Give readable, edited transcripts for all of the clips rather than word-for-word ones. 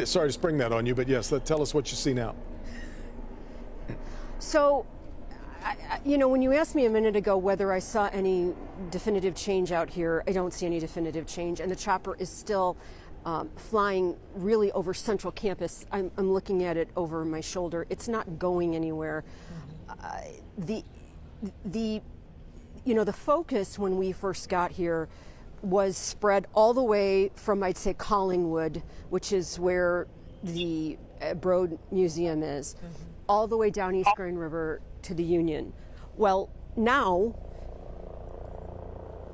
Sorry to spring that on you, but yes, tell us what you see now. So, when you asked me a minute ago whether I saw any definitive change out here, I don't see any definitive change, and the chopper is still flying really over Central Campus. I'm looking at it over my shoulder. It's not going anywhere. The focus when we first got here was spread all the way from, I'd say, Collingwood, which is where the Broad Museum is, all the way down East Grand River to the Union. Well, now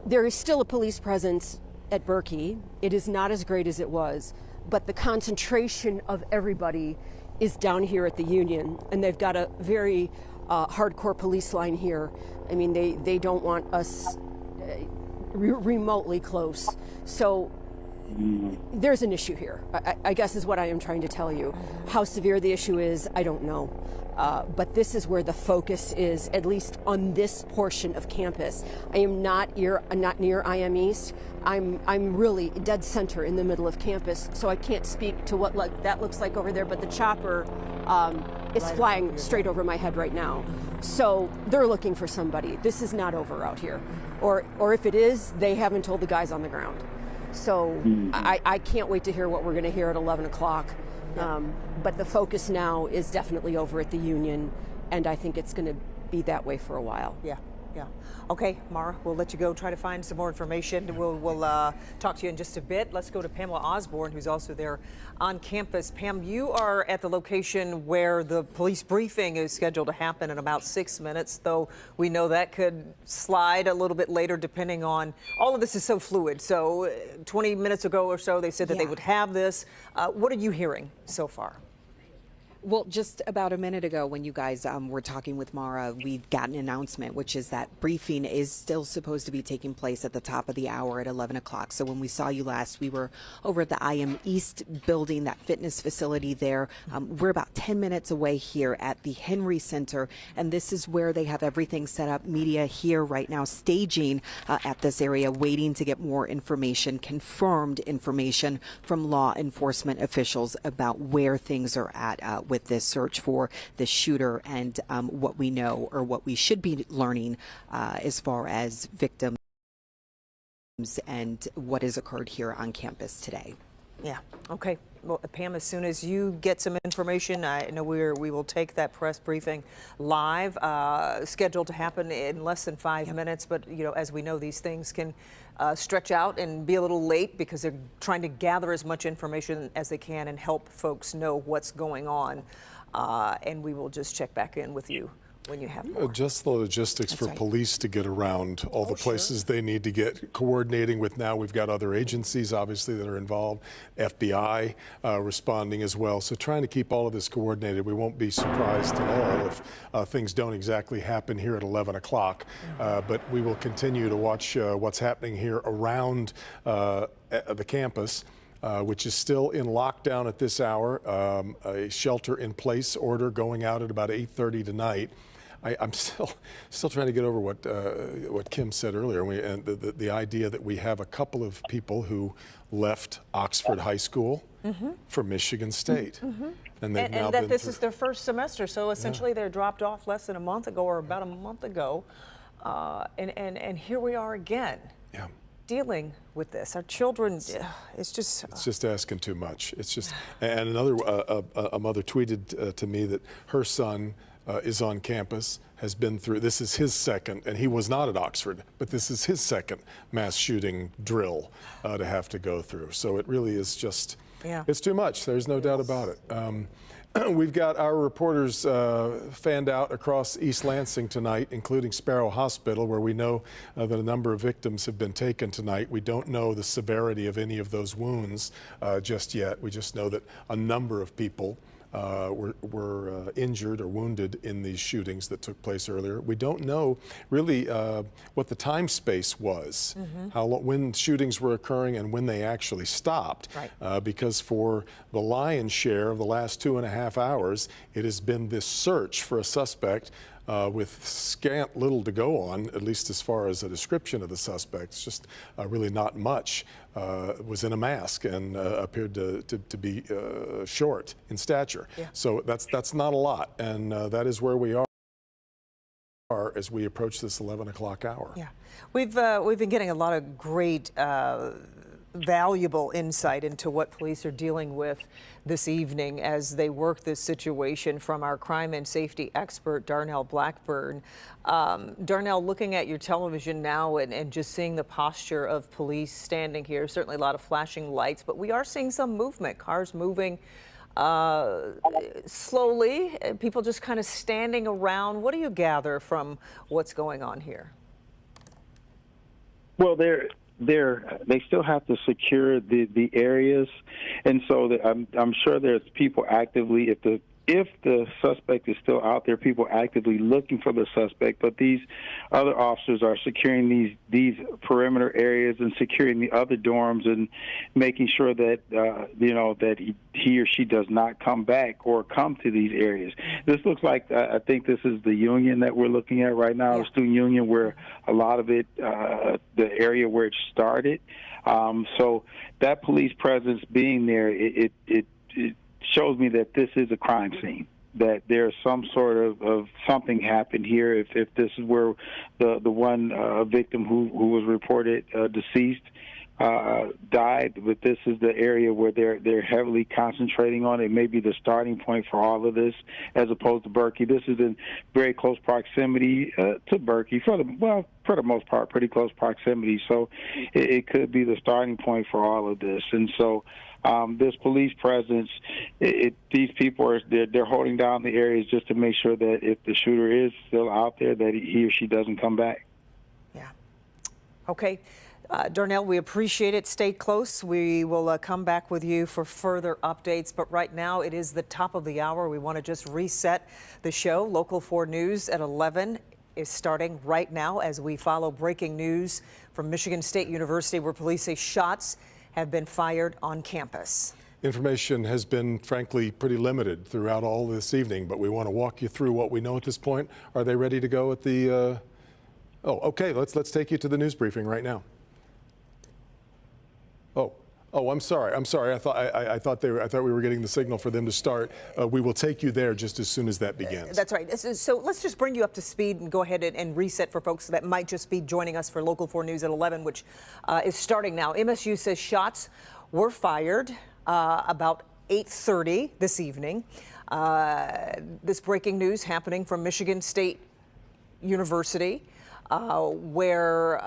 there is still a police presence at Berkey. It is not as great as it was, but the concentration of everybody is down here at the Union, and they've got a very hardcore police line here. I mean, they don't want us remotely close. So there's an issue here, I guess is what I am trying to tell you. How severe the issue is, I don't know. But this is where the focus is, at least on this portion of campus. I am not near IM East. I'm really dead center in the middle of campus, so I can't speak to what that looks like over there, but the chopper is flying straight over my head right now. So they're looking for somebody. This is not over out here. Or if it is, they haven't told the guys on the ground. So I can't wait to hear what we're going to hear at 11 o'clock. But the focus now is definitely over at the Union, and I think it's going to be that way for a while. Yeah. Okay, Mara, we'll let you go try to find some more information. We'll talk to you in just a bit. Let's go to Pamela Osborne, who's also there on campus. Pam, you are at the location where the police briefing is scheduled to happen in about 6 minutes, though we know that could slide a little bit later depending on, all of this is so fluid. So 20 minutes ago or so, they said that they would have this. What are you hearing so far? Well, just about a minute ago when you guys were talking with Mara, we got an announcement, which is that briefing is still supposed to be taking place at the top of the hour at 11 o'clock. So when we saw you last, we were over at the IM East building, that fitness facility there. We're about 10 minutes away here at the Henry Center, and this is where they have everything set up. Media here right now staging at this area, waiting to get more information, confirmed information from law enforcement officials about where things are at with this search for the shooter and what we know or what we should be learning as far as victims and what has occurred here on campus today. Yeah. Okay. Well, Pam, as soon as you get some information, I know we will take that press briefing live, scheduled to happen in less than 5 minutes. But, as we know, these things can stretch out and be a little late because they're trying to gather as much information as they can and help folks know what's going on. And we will just check back in with you when you have more. Just the logistics for police to get around all the places they need to get coordinating with. Now we've got other agencies obviously that are involved, FBI responding as well. So trying to keep all of this coordinated. We won't be surprised at all if things don't exactly happen here at 11 o'clock. But we will continue to watch what's happening here around the campus. Which is still in lockdown at this hour, a shelter-in-place order going out at about 8:30 tonight. I'm still trying to get over what Kim said earlier, and the idea that we have a couple of people who left Oxford High School for Michigan State. And that this is their first semester, so essentially they're dropped off less than a month ago or about a month ago, and here we are again. Yeah. Dealing with this, our children, it's just asking too much. It's just, and another a mother tweeted to me that her son is on campus, has been through. This is his second, and he was not at Oxford, but this is his second mass shooting drill to have to go through. So it really is just, it's too much. There's no doubt about it. We've got our reporters fanned out across East Lansing tonight, including Sparrow Hospital, where we know that a number of victims have been taken tonight. We don't know the severity of any of those wounds just yet. We just know that a number of people were injured or wounded in these shootings that took place earlier. We don't know really what the time space was, how long, when shootings were occurring and when they actually stopped. Because for the lion's share of the last 2.5 hours, it has been this search for a suspect with scant little to go on, at least as far as a description of the suspect. It's just really not much. Was in a mask and appeared to be short in stature. Yeah. So that's not a lot, and that is where we are as we approach this 11 o'clock hour. Yeah, we've been getting a lot of great, valuable insight into what police are dealing with this evening as they work this situation from our crime and safety expert, Darnell Blackburn. Darnell, looking at your television now and just seeing the posture of police standing here, certainly a lot of flashing lights, but we are seeing some movement, cars moving slowly, people just kind of standing around. What do you gather from what's going on here? Well, they still have to secure the areas, and so I'm sure there's people actively, if the suspect is still out there, people actively looking for the suspect, but these other officers are securing these perimeter areas and securing the other dorms and making sure that that he or she does not come back or come to these areas. This looks like I think this is the union that we're looking at right now, the student union, where a lot of it, the area where it started. So that police presence being there, it shows me that this is a crime scene, that there's some sort of something happened here. If this is where the one victim who was reported deceased died, but this is the area where they're heavily concentrating on. It may be the starting point for all of this, as opposed to Berkey. This is in very close proximity to Berkey, for the most part, pretty close proximity. So it could be the starting point for all of this. And so this police presence, these people they're holding down the areas just to make sure that if the shooter is still out there, that he or she doesn't come back. Yeah. Okay. Darnell, we appreciate it. Stay close. We will come back with you for further updates. But right now, it is the top of the hour. We want to just reset the show. Local 4 News at 11 is starting right now as we follow breaking news from Michigan State University, where police say shots have been fired on campus. Information has been, frankly, pretty limited throughout all this evening, but we want to walk you through what we know at this point. Are they ready to go at the... Oh, okay, let's take you to the news briefing right now. Oh, I'm sorry. I thought we were getting the signal for them to start. We will take you there just as soon as that begins. That's right. So let's just bring you up to speed and go ahead and reset for folks that might just be joining us for Local 4 News at 11, which is starting now. MSU says shots were fired about 8:30 this evening. This breaking news happening from Michigan State University, where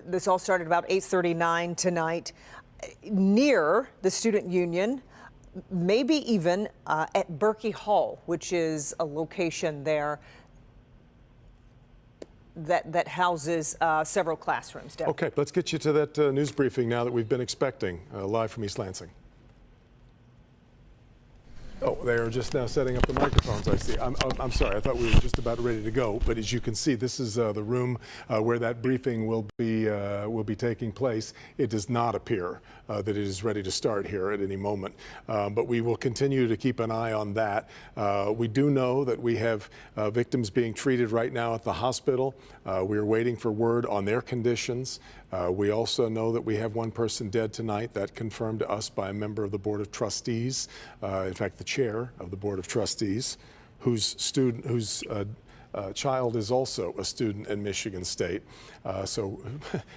this all started about 8:39 tonight, near the student union, maybe even at Berkey Hall, which is a location there that houses several classrooms. Deb. Okay, let's get you to that news briefing now that we've been expecting, live from East Lansing. Oh, they are just now setting up the microphones, I see. I'm sorry, I thought we were just about ready to go, but as you can see, this is the room where that briefing will be taking place. It does not appear that it is ready to start here at any moment, but we will continue to keep an eye on that. We do know that we have victims being treated right now at the hospital. We are waiting for word on their conditions. We also know that we have one person dead tonight, that confirmed to us by a member of the Board of Trustees, in fact, the chair of the Board of Trustees, whose child is also a student in Michigan State. So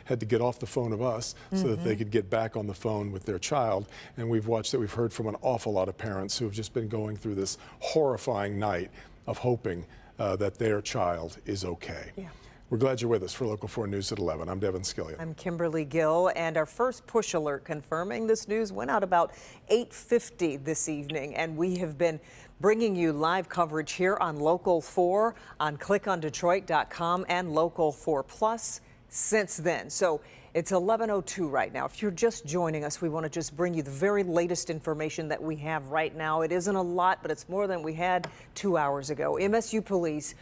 had to get off the phone of us so that they could get back on the phone with their child. And we've heard from an awful lot of parents who have just been going through this horrifying night of hoping that their child is okay. Yeah. We're glad you're with us for Local 4 News at 11. I'm Devin Skillian. I'm Kimberly Gill, and our first push alert confirming this news went out about 8:50 this evening, and we have been bringing you live coverage here on Local 4 on clickondetroit.com and Local 4 Plus since then. So it's 11:02 right now. If you're just joining us, we want to just bring you the very latest information that we have right now. It isn't a lot, but it's more than we had 2 hours ago. MSU police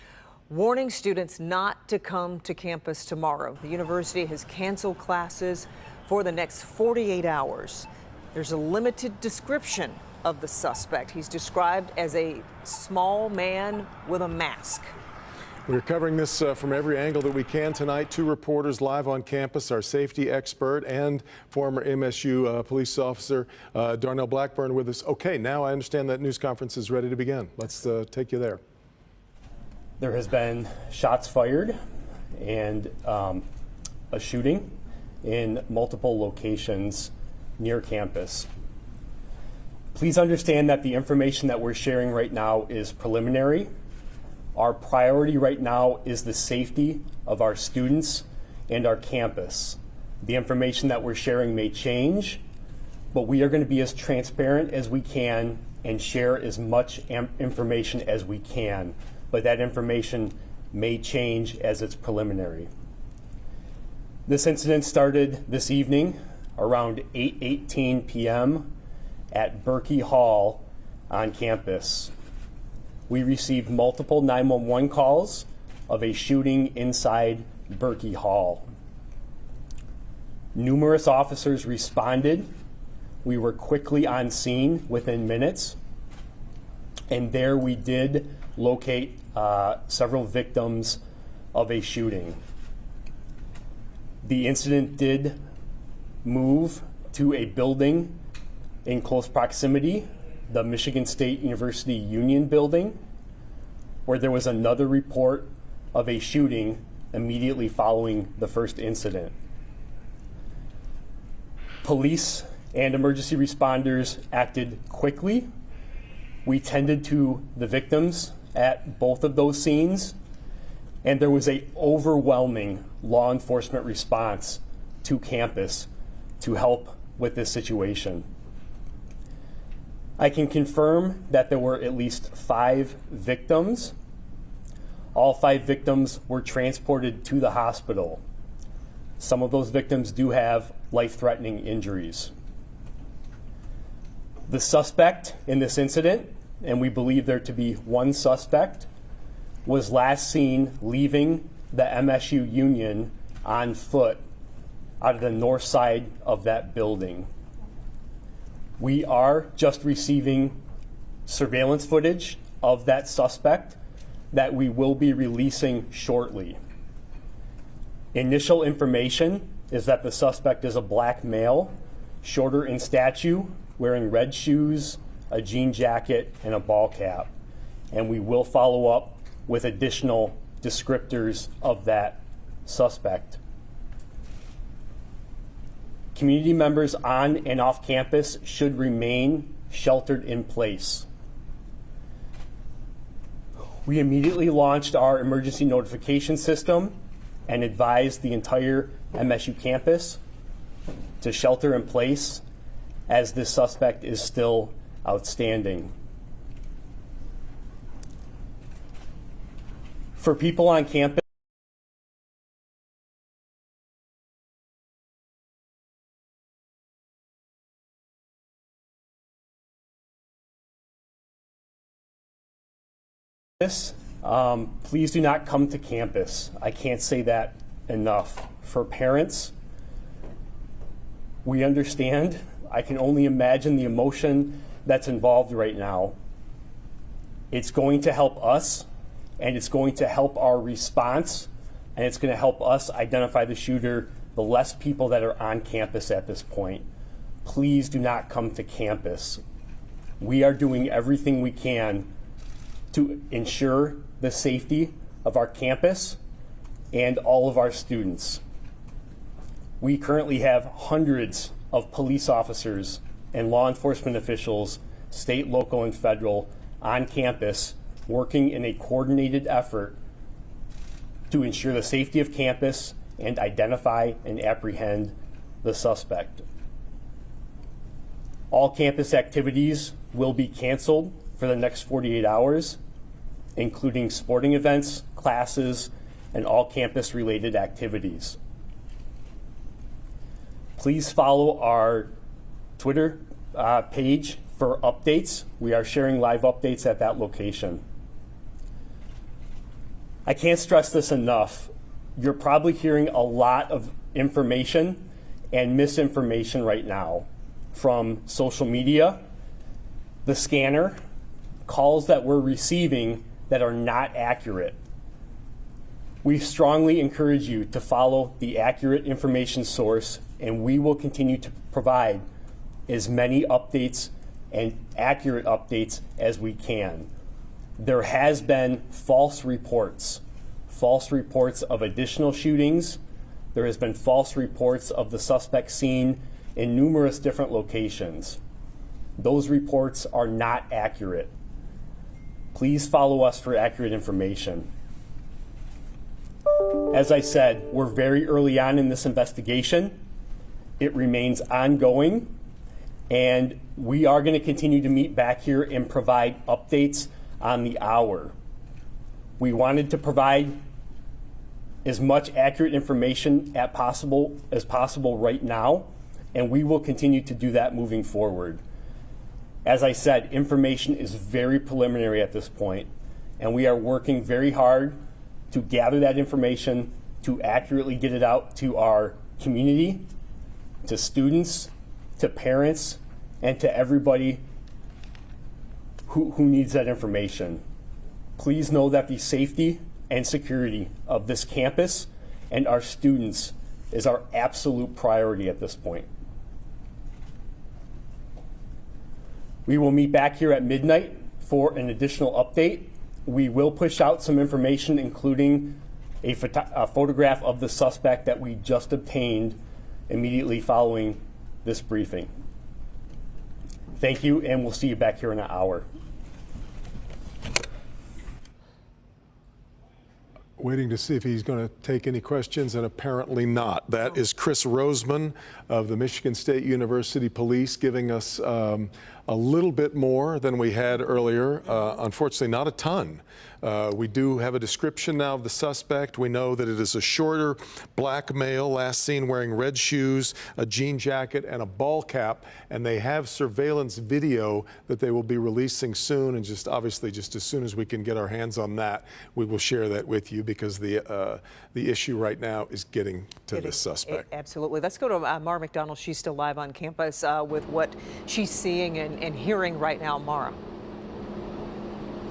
warning students not to come to campus tomorrow. The university has canceled classes for the next 48 hours. There's a limited description of the suspect. He's described as a small man with a mask. We're covering this from every angle that we can tonight. Two reporters live on campus, our safety expert and former MSU police officer, Darnell Blackburn, with us. Okay, now I understand that news conference is ready to begin. Let's take you there. There has been shots fired and a shooting in multiple locations near campus. Please understand that the information that we're sharing right now is preliminary. Our priority right now is the safety of our students and our campus. The information that we're sharing may change, but we are going to be as transparent as we can and share as much information as we can. But that information may change as it's preliminary. This incident started this evening around 8:18 p.m. at Berkey Hall on campus. We received multiple 911 calls of a shooting inside Berkey Hall. Numerous officers responded. We were quickly on scene within minutes, and there we did locate several victims of a shooting. The incident did move to a building in close proximity, the Michigan State University Union building, where there was another report of a shooting immediately following the first incident. Police and emergency responders acted quickly. We tended to the victims at both of those scenes, and there was an overwhelming law enforcement response to campus to help with this situation. I can confirm that there were at least 5 victims. All 5 victims were transported to the hospital. Some of those victims do have life-threatening injuries. The suspect in this incident, and we believe there to be one suspect, was last seen leaving the MSU Union on foot out of the north side of that building. We are just receiving surveillance footage of that suspect that we will be releasing shortly. Initial information is that the suspect is a black male, shorter in stature, wearing red shoes, a jean jacket, and a ball cap. And we will follow up with additional descriptors of that suspect. Community members on and off campus should remain sheltered in place. We immediately launched our emergency notification system and advised the entire MSU campus to shelter in place as this suspect is still outstanding. For people on campus, please do not come to campus. I can't say that enough. For parents, we understand. I can only imagine the emotion that's involved right now. It's going to help us, and it's going to help our response, and it's going to help us identify the shooter, the less people that are on campus at this point. Please do not come to campus. We are doing everything we can to ensure the safety of our campus and all of our students. We currently have hundreds of police officers and law enforcement officials, state, local, and federal, on campus working in a coordinated effort to ensure the safety of campus and identify and apprehend the suspect. All campus activities will be canceled for the next 48 hours, including sporting events, classes, and all campus-related activities. Please follow our Twitter page for updates. We are sharing live updates at that location. I can't stress this enough. You're probably hearing a lot of information and misinformation right now from social media, the scanner, calls that we're receiving that are not accurate. We strongly encourage you to follow the accurate information source, and we will continue to provide as many updates and accurate updates as we can. There has been false reports of additional shootings. There has been false reports of the suspect seen in numerous different locations. Those reports are not accurate. Please follow us for accurate information. As I said, we're very early on in this investigation. It remains ongoing, and we are going to continue to meet back here and provide updates on the hour. We wanted to provide as much accurate information as possible right now, and we will continue to do that moving forward. As I said, information is very preliminary at this point, and we are working very hard to gather that information, to accurately get it out to our community, to students, to parents, and to everybody who needs that information. Please know that the safety and security of this campus and our students is our absolute priority at this point. We will meet back here at midnight for an additional update. We will push out some information, including a photograph of the suspect that we just obtained immediately following this briefing. Thank you, and we'll see you back here in an hour. Waiting to see if he's going to take any questions, and apparently not. That is Chris Roseman of the Michigan State University Police giving us a little bit more than we had earlier. Unfortunately, not a ton. We do have a description now of the suspect. We know that it is a shorter black male, last seen wearing red shoes, a jean jacket, and a ball cap. And they have surveillance video that they will be releasing soon. And just obviously, just as soon as we can get our hands on that, we will share that with you, because the issue right now is getting to this suspect. Absolutely. Let's go to Mara McDonald. She's still live on campus with what she's seeing and hearing right now. Mara.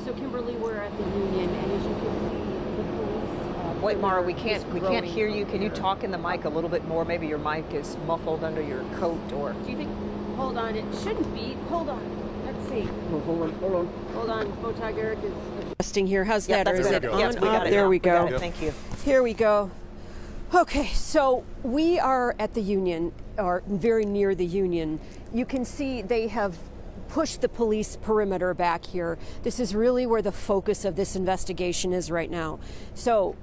So Kimberly, we're at the Union, and as you can see, the police. Wait, Mara, we can't hear you. Can you talk in the mic a little bit more? Maybe your mic is muffled under your coat, or. Do you think? Hold on, it shouldn't be. Hold on. Let's see. Hold on. Photog Eric is adjusting here. How's that? Or is it on? Yes, we got it. There we go. Got it. Thank you. Here we go. Okay, so we are at the Union, or very near the Union. You can see they have pushed the police perimeter back here. This is really where the focus of this investigation is right now. So,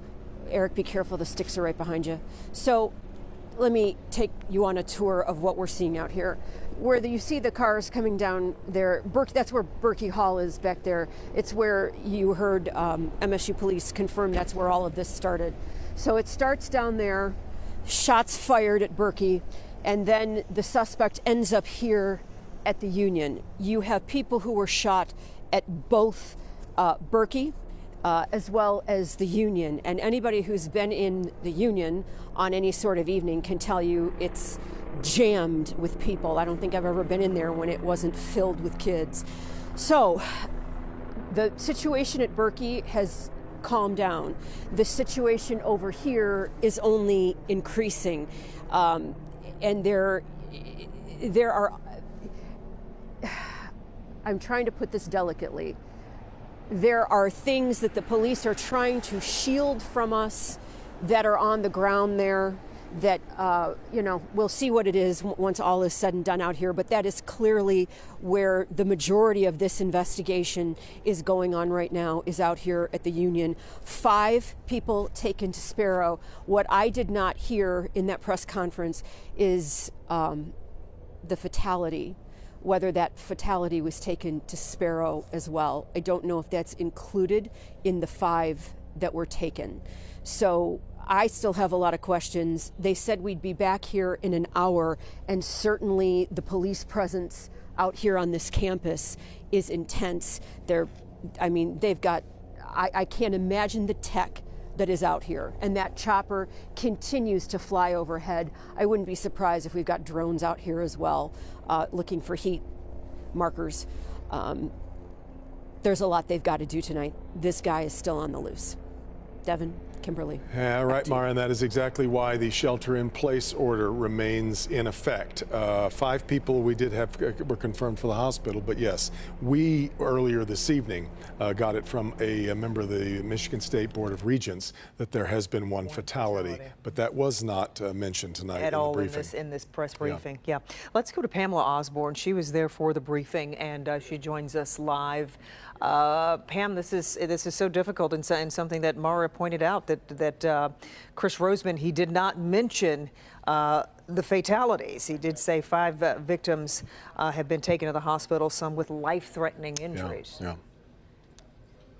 Eric, be careful, the sticks are right behind you. So, let me take you on a tour of what we're seeing out here. Where you see the cars coming down there, that's where Berkey Hall is back there. It's where you heard MSU police confirm that's where all of this started. So it starts down there, shots fired at Berkey, and then the suspect ends up here at the Union. You have people who were shot at both Berkey as well as the Union. And anybody who's been in the Union on any sort of evening can tell you it's jammed with people. I don't think I've ever been in there when it wasn't filled with kids. So the situation at Berkey has calmed down. The situation over here is only increasing. And there are, I'm trying to put this delicately, there are things that the police are trying to shield from us that are on the ground there that, we'll see what it is once all is said and done out here, but that is clearly where the majority of this investigation is going on right now, is out here at the Union. 5 people taken to Sparrow. What I did not hear in that press conference is the fatality, whether that fatality was taken to Sparrow as well. I don't know if that's included in the 5 that were taken. So I still have a lot of questions. They said we'd be back here in an hour, and certainly the police presence out here on this campus is intense. They've got, I can't imagine the tech that is out here, and that chopper continues to fly overhead. I wouldn't be surprised if we've got drones out here as well, looking for heat markers. There's a lot they've got to do tonight. This guy is still on the loose. Devin, Kimberly. Yeah, right, Mara, and that is exactly why the shelter-in-place order remains in effect. 5 people we did have were confirmed for the hospital, but yes, we earlier this evening got it from a member of the Michigan State Board of Regents that there has been one fatality, but that was not mentioned tonight at in the all briefing. in this press briefing. Yeah. Let's go to Pamela Osborne. She was there for the briefing, and she joins us live. Pam, this is so difficult, and something that Mara pointed out that Chris Roseman, he did not mention the fatalities. He did say 5 victims have been taken to the hospital, some with life-threatening injuries. Yeah.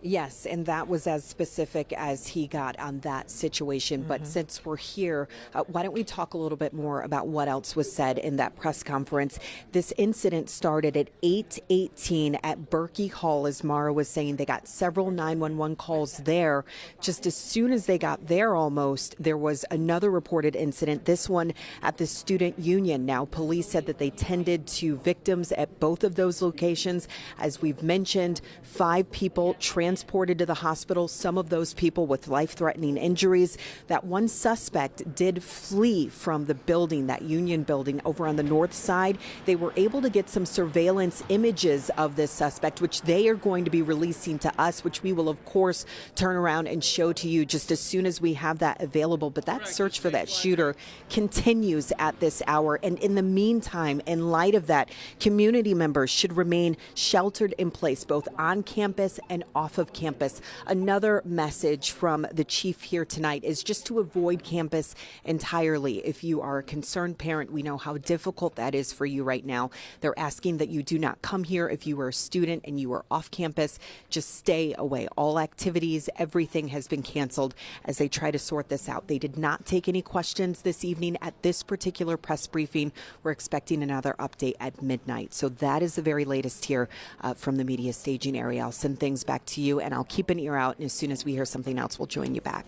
Yes, and that was as specific as he got on that situation. But since we're here, why don't we talk a little bit more about what else was said in that press conference? This incident started at 8:18 at Berkey Hall, as Mara was saying. They got several 911 calls there. Just as soon as they got there almost, there was another reported incident, this one at the student union. Now, police said that they tended to victims at both of those locations. As we've mentioned, 5 people transported to the hospital, some of those people with life-threatening injuries. That one suspect did flee from the building, that union building over on the north side. They were able to get some surveillance images of this suspect, which they are going to be releasing to us, which we will, of course, turn around and show to you just as soon as we have that available. But that search for that shooter continues at this hour. And in the meantime, in light of that, community members should remain sheltered in place, both on campus and off of campus. Another message from the chief here tonight is just to avoid campus entirely. If you are a concerned parent, we know how difficult that is for you right now. They're asking that you do not come here. If you are a student and you are off campus, just stay away. All activities, everything has been canceled as they try to sort this out. They did not take any questions this evening at this particular press briefing. We're expecting another update at midnight. So that is the very latest here from the media staging area. I'll send things back to you, and I'll keep an ear out, and as soon as we hear something else, we'll join you back.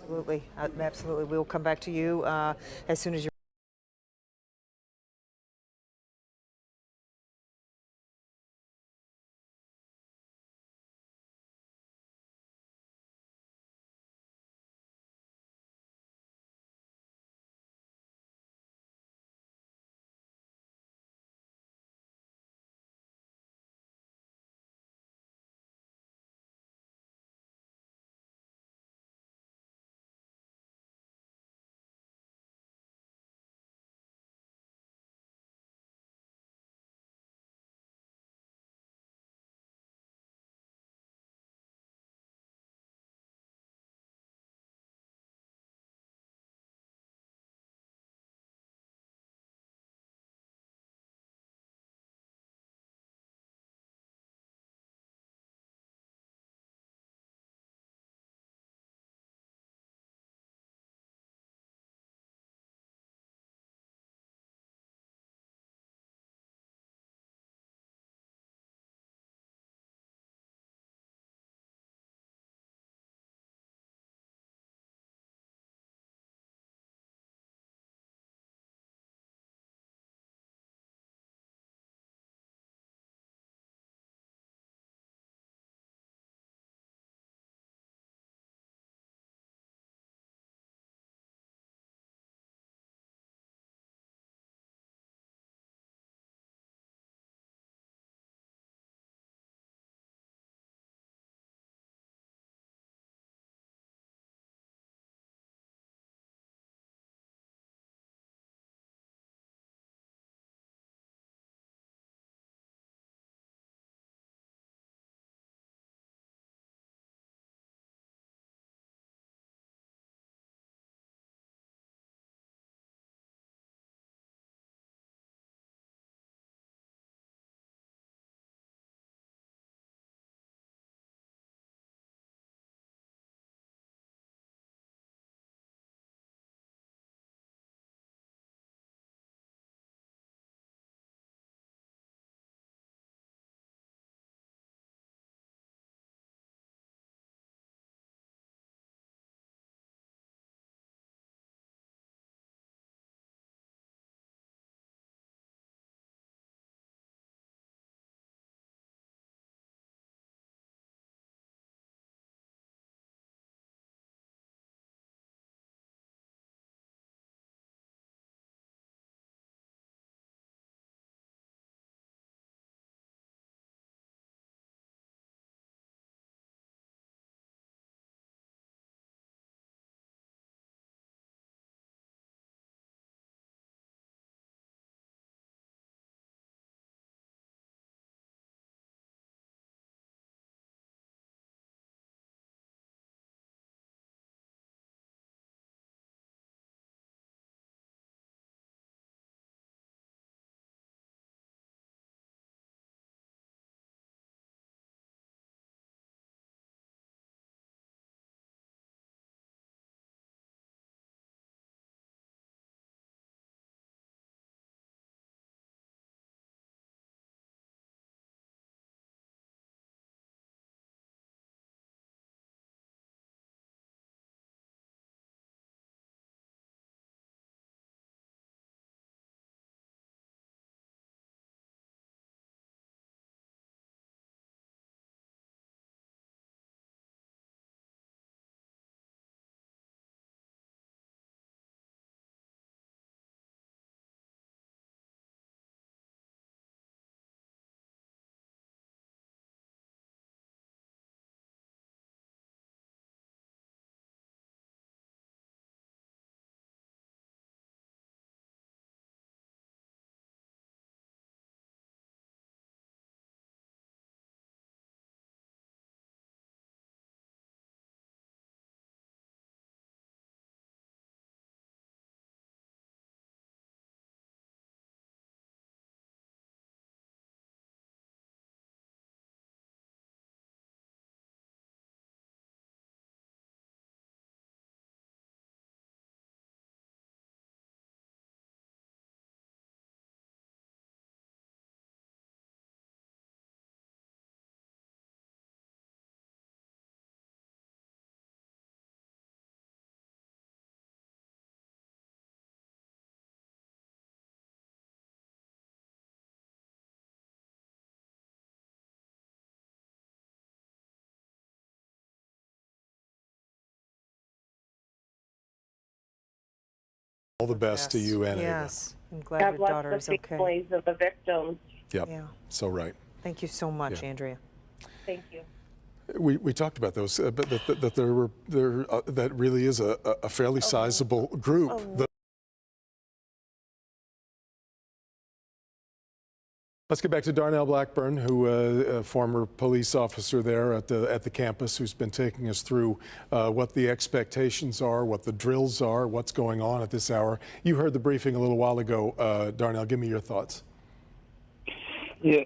Absolutely. Absolutely. We'll come back to you as soon as you're All the best to Yes. you and Ava. Yes, I'm glad God your bless daughter the is okay. families of the victims. Yep. Yeah. So right. Thank you so much, Yeah. Andrea. Thank you. We talked about those, but that really is a fairly sizable group. Let's get back to Darnell Blackburn, who a former police officer there at the campus, who's been taking us through what the expectations are, what the drills are, what's going on at this hour. You heard the briefing a little while ago, Darnell. Give me your thoughts. Yeah,